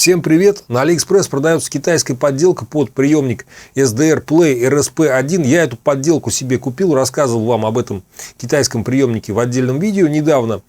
Всем привет! На AliExpress продается китайская подделка под приемник SDR Play RSP1. Я эту подделку себе купил, рассказывал вам об этом китайском приемнике в отдельном видео недавно.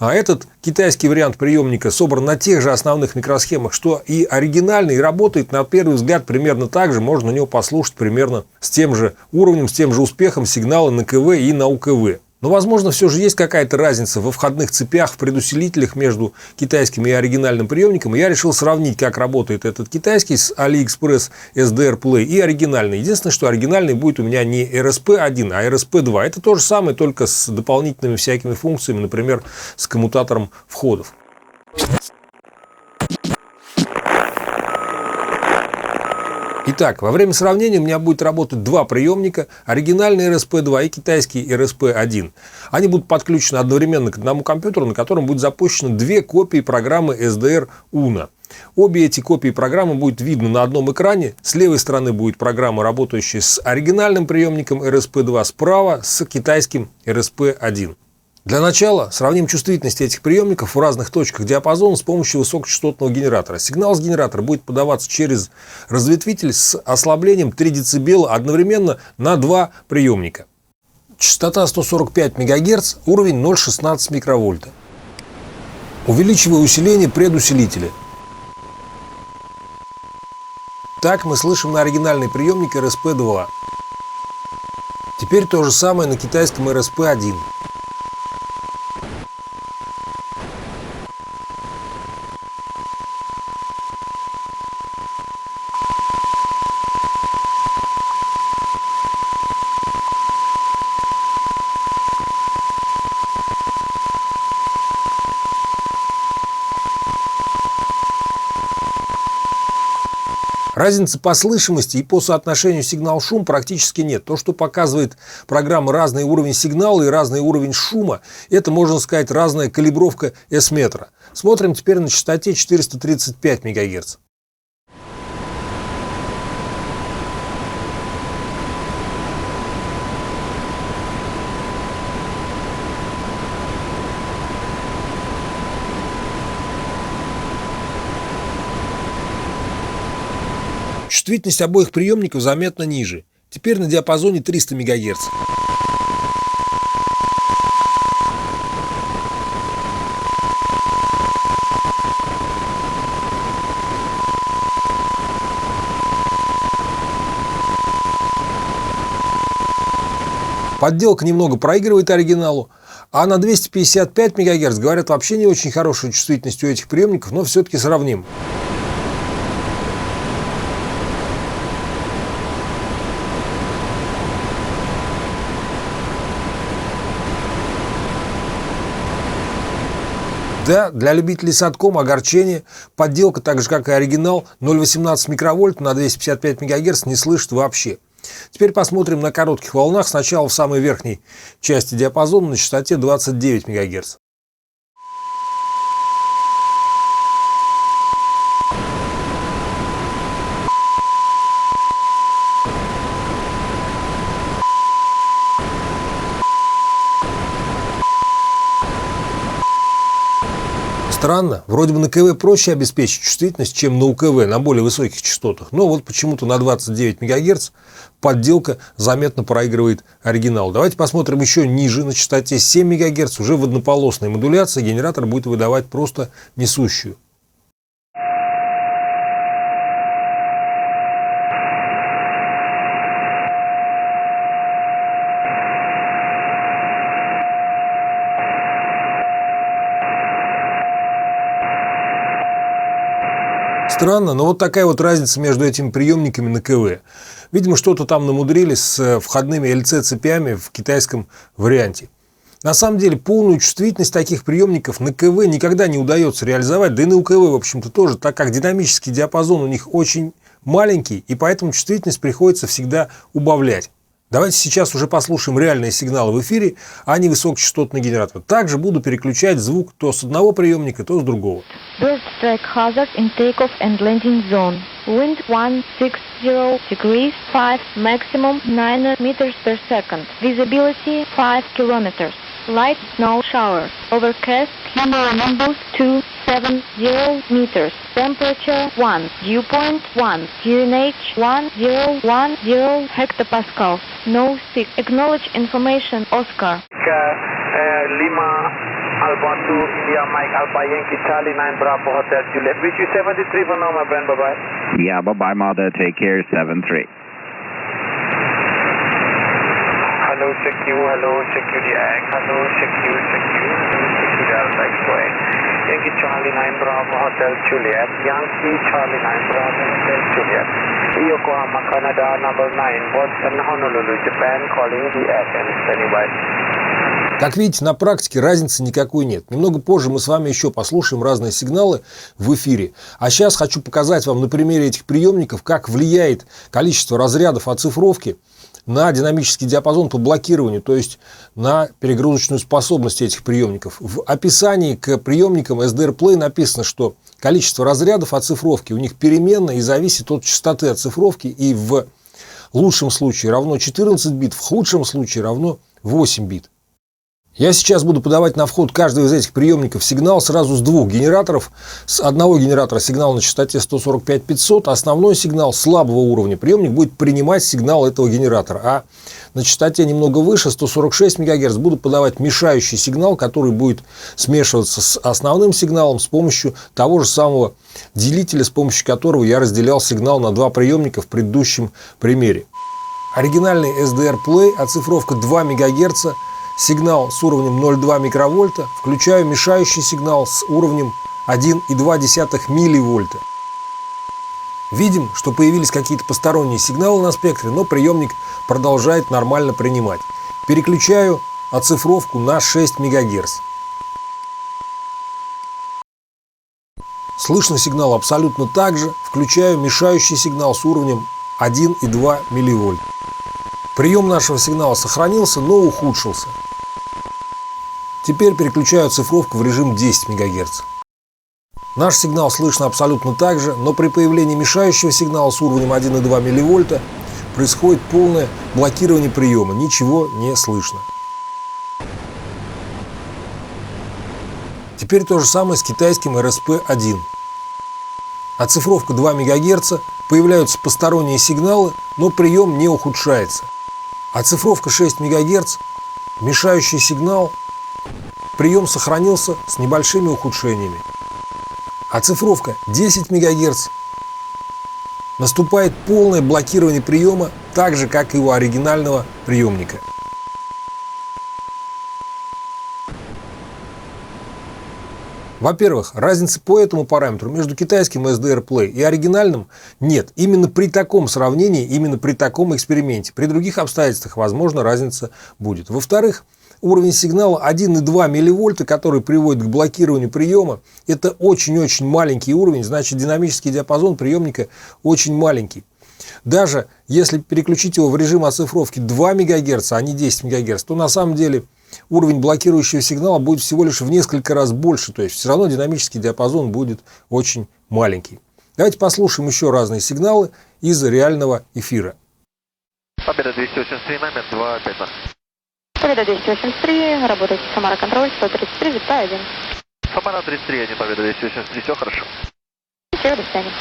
А этот китайский вариант приемника собран на тех же основных микросхемах, что и оригинальный, и работает на первый взгляд примерно так же. Можно на него послушать примерно с тем же уровнем, с тем же успехом сигналы на КВ и на УКВ. Но, возможно, все же есть какая-то разница во входных цепях, в предусилителях между китайским и оригинальным приемником. И я решил сравнить, как работает этот китайский с AliExpress SDR Play и оригинальный. Единственное, что оригинальный будет у меня не RSP1, а RSP2. Это то же самое, только с дополнительными всякими функциями, например, с коммутатором входов. Итак, во время сравнения у меня будет работать два приемника, оригинальный RSP2 и китайский RSP1. Они будут подключены одновременно к одному компьютеру, на котором будет запущено две копии программы SDR Uno. Обе эти копии программы будет видно на одном экране. С левой стороны будет программа, работающая с оригинальным приемником RSP2, справа с китайским RSP1. Для начала сравним чувствительность этих приемников в разных точках диапазона с помощью высокочастотного генератора. Сигнал с генератора будет подаваться через разветвитель с ослаблением 3 дБ одновременно на два приемника. Частота 145 МГц, уровень 0,16 микровольта. Увеличиваю усиление предусилителя. Так мы слышим на оригинальный приемник RSP2. Теперь то же самое на китайском RSP1. Разницы по слышимости и по соотношению сигнал-шум практически нет. То, что показывает программа разный уровень сигнала и разный уровень шума, это, можно сказать, разная калибровка S-метра. Смотрим теперь на частоте 435 МГц. Чувствительность обоих приемников заметно ниже. Теперь на диапазоне 300 МГц. Подделка немного проигрывает оригиналу, а на 255 МГц, говорят, вообще не очень хорошая чувствительность у этих приемников, но все-таки сравним. Да, для любителей Садком огорчение. Подделка, так же как и оригинал, 0,18 микровольт на 255 МГц не слышит вообще. Теперь посмотрим на коротких волнах. Сначала в самой верхней части диапазона на частоте 29 МГц. Странно, вроде бы на КВ проще обеспечить чувствительность, чем на УКВ, на более высоких частотах. Но вот почему-то на 29 МГц подделка заметно проигрывает оригинал. Давайте посмотрим еще ниже, на частоте 7 МГц, уже в однополосной модуляции генератор будет выдавать просто несущую. Странно, но вот такая вот разница между этими приемниками на КВ. Видимо, что-то там намудрили с входными LC-цепями в китайском варианте. На самом деле, полную чувствительность таких приемников на КВ никогда не удается реализовать, да и на УКВ, в общем-то, тоже, так как динамический диапазон у них очень маленький, и поэтому чувствительность приходится всегда убавлять. Давайте сейчас уже послушаем реальные сигналы в эфире, а не высокочастотный генератор. Также буду переключать звук то с одного приемника, то с другого. Bird strike hazard in takeoff and landing zone. Wind 160 degrees 5, maximum 9 meters per second. Visibility 5 kilometers. Light snow shower. Overcast cumulonimbus 270 meters. Temperature 1. Dew point 1. QNH 1010 hectopascals. No stick. Acknowledge information Oscar. Lima Alpha 2 India Mike Alpha Yankee Charlie 9 Bravo Hotel Juliet. Wish you 73 for now, my friend. Bye bye. Yeah, bye bye, mother. Take care. 7-3. Hello, check you the egg. Hello, check you the Alpha X-Way. Yankee Charlie 9 Bravo Hotel Juliet. Yankee Charlie 9 Bravo Hotel Juliet. Yokohama, Canada, number 9. Boston, Honolulu, Japan, calling the egg and standing by. Как видите, на практике разницы никакой нет. Немного позже мы с вами еще послушаем разные сигналы в эфире. А сейчас хочу показать вам на примере этих приемников, как влияет количество разрядов оцифровки на динамический диапазон по блокированию, то есть на перегрузочную способность этих приемников. В описании к приемникам SDR Play написано, что количество разрядов оцифровки у них переменное и зависит от частоты оцифровки, и в лучшем случае равно 14 бит, в худшем случае равно 8 бит. Я сейчас буду подавать на вход каждого из этих приемников сигнал сразу с двух генераторов. С одного генератора сигнал на частоте 145-500, основной сигнал слабого уровня. Приемник будет принимать сигнал этого генератора. А на частоте немного выше, 146 МГц, буду подавать мешающий сигнал, который будет смешиваться с основным сигналом с помощью того же самого делителя, с помощью которого я разделял сигнал на два приемника в предыдущем примере. Оригинальный SDR Play, оцифровка 2 МГц. Сигнал с уровнем 0,2 микровольта, включаю мешающий сигнал с уровнем 1,2 милливольта. Видим, что появились какие-то посторонние сигналы на спектре, но приемник продолжает нормально принимать. Переключаю оцифровку на 6 МГц. Слышно сигнал абсолютно так же, включаю мешающий сигнал с уровнем 1,2 милливольта. Прием нашего сигнала сохранился, но ухудшился. Теперь переключаю цифровку в режим 10 МГц. Наш сигнал слышно абсолютно так же, но при появлении мешающего сигнала с уровнем 1,2 милливольта происходит полное блокирование приема, ничего не слышно. Теперь то же самое с китайским RSP-1. Оцифровка 2 МГц, появляются посторонние сигналы, но прием не ухудшается. Оцифровка 6 МГц, мешающий сигнал, прием сохранился с небольшими ухудшениями. Оцифровка 10 МГц, наступает полное блокирование приема, так же, как и у оригинального приемника. Во-первых, разницы по этому параметру между китайским SDR Play и оригинальным нет. Именно при таком сравнении, именно при таком эксперименте. При других обстоятельствах, возможно, разница будет. Во-вторых, уровень сигнала 1,2 милливольта, который приводит к блокированию приема, это очень-очень маленький уровень, значит, динамический диапазон приемника очень маленький. Даже если переключить его в режим оцифровки 2 МГц, а не 10 МГц, то на самом деле уровень блокирующего сигнала будет всего лишь в несколько раз больше, то есть все равно динамический диапазон будет очень маленький. Давайте послушаем еще разные сигналы из реального эфира. Победа 283, момент 2-5. Победа 283, работает Самара Контроль, 133, вита 1. Самара 33, а не Победа 283, все хорошо. Все, до свидания.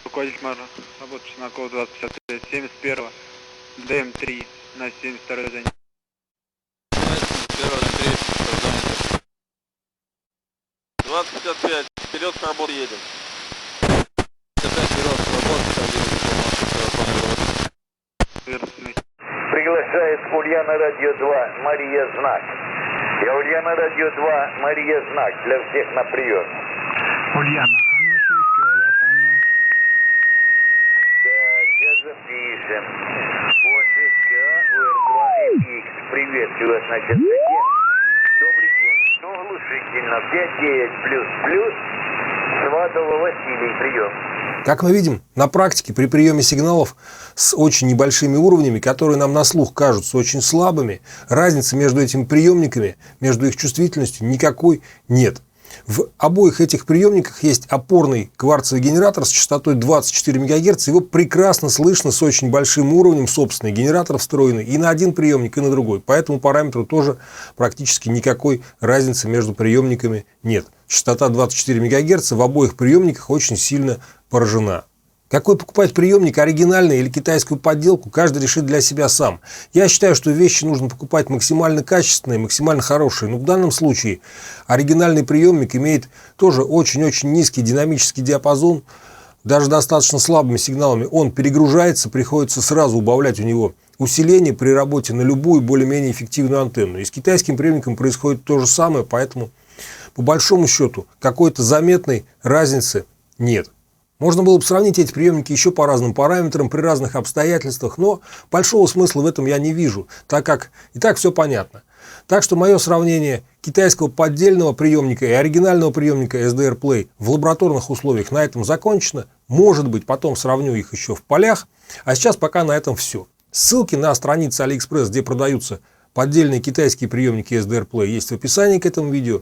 Руководитель Мара, работающий на код 2055, 71, ДМ3 на 72 занятие. 2055, вперед к работе едем. Приглашает Ульяна Радио 2, Мария Знак. Я Ульяна Радио 2, Мария Знак, для всех на прием. Ульяна, Анна Сельская, у вас, Анна. Так, сейчас запишем. По 6К, УР2МХ. Приветствую вас на частоте. Добрый день. Оглушительно. 59++. Сватова Василий, прием. Как мы видим, на практике при приеме сигналов с очень небольшими уровнями, которые нам на слух кажутся очень слабыми, разницы между этими приемниками, между их чувствительностью никакой нет. В обоих этих приемниках есть опорный кварцевый генератор с частотой 24 МГц. Его прекрасно слышно с очень большим уровнем, собственный генератор встроенный и на один приемник, и на другой. По этому параметру тоже практически никакой разницы между приемниками нет. частота 24 МГц, в обоих приемниках очень сильно поражена. Какой покупать приемник, оригинальный или китайскую подделку, каждый решит для себя сам. Я считаю, что вещи нужно покупать максимально качественные, максимально хорошие. Но в данном случае оригинальный приемник имеет тоже очень-очень низкий динамический диапазон. Даже достаточно слабыми сигналами он перегружается, приходится сразу убавлять у него усиление при работе на любую более-менее эффективную антенну. И с китайским приемником происходит то же самое, поэтому по большому счету какой-то заметной разницы нет. Можно было бы сравнить эти приемники еще по разным параметрам, при разных обстоятельствах, но большого смысла в этом я не вижу, так как и так все понятно. Так что мое сравнение китайского поддельного приемника и оригинального приемника SDR Play в лабораторных условиях на этом закончено. Может быть, потом сравню их еще в полях. А сейчас пока на этом все. Ссылки на страницы AliExpress, где продаются поддельные китайские приемники SDR Play, есть в описании к этому видео.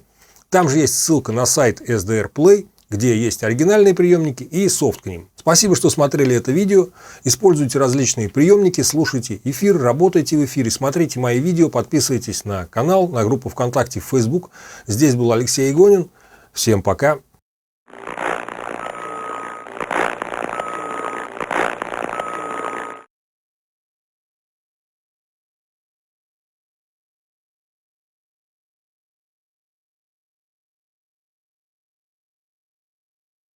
Там же есть ссылка на сайт SDR Play, где есть оригинальные приемники и софт к ним. Спасибо, что смотрели это видео. Используйте различные приемники, слушайте эфир, работайте в эфире, смотрите мои видео, подписывайтесь на канал, на группу ВКонтакте, в Facebook. Здесь был Алексей Игонин. Всем пока.